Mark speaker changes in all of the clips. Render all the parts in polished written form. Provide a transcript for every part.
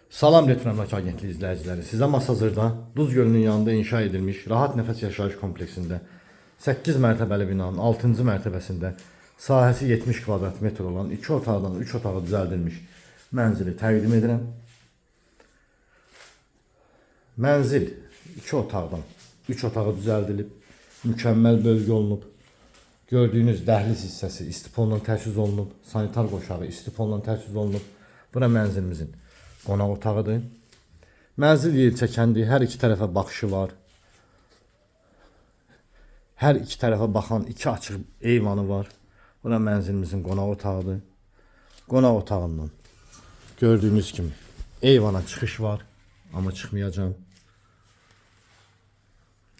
Speaker 1: Salam Retro Əmlak Agentliyi izləyiciləri. Sizə Masazırda Duz gölünün yanında inşa edilmiş Rahat Nəfəs Yaşayış kompleksində 8 mərtəbəli binanın 6-cı mərtəbəsində sahəsi 70 kvadrat metr olan 2 otaqdan 3 otağa düzəldilmiş mənzili təqdim edirəm. Mənzil 2 otaqdan 3 otağa düzəldilib, mükəmməl bölgə olunub. Gördüyünüz dəhliz hissəsi istifonla təchiz olunub, sanitar qoşağı istifonla təchiz olunub. Bura mənzilimizin qonaq otağıdır. Mənzil yer çəkəndir, hər iki tərəfə baxışı var. Hər iki tərəfə baxan iki açıq eyvanı var. Bura mənzilimizin qonaq otağıdır. Qonaq otağından gördüyünüz kimi eyvana çıxış var, amma çıxmayacağım.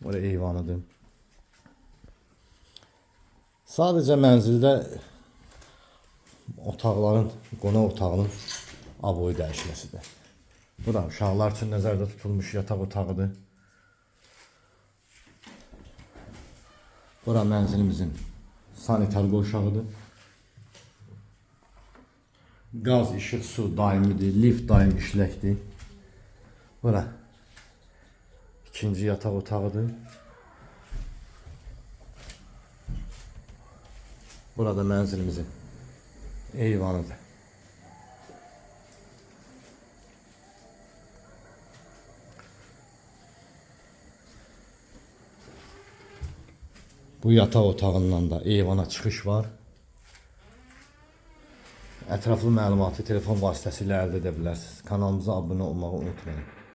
Speaker 1: Bura eyvanıdır. Sadəcə mənzildə otaqların, qonaq otağının aboyu dəyişməsidir. Bura uşaqlar üçün nəzərdə tutulmuş yataq otağıdır. Bura mənzilimizin sanitar qovşağıdır. Qaz, işıq, su daimidir, lift daim işləkdir. Bura ikinci yataq otağıdır. Burada mənzilimizin eyvanıdır. Bu yataq otağından da eyvana çıxış var. Ətraflı məlumatı telefon vasitəsilə əldə edə bilərsiniz. Kanalımıza abunə olmağı unutmayın.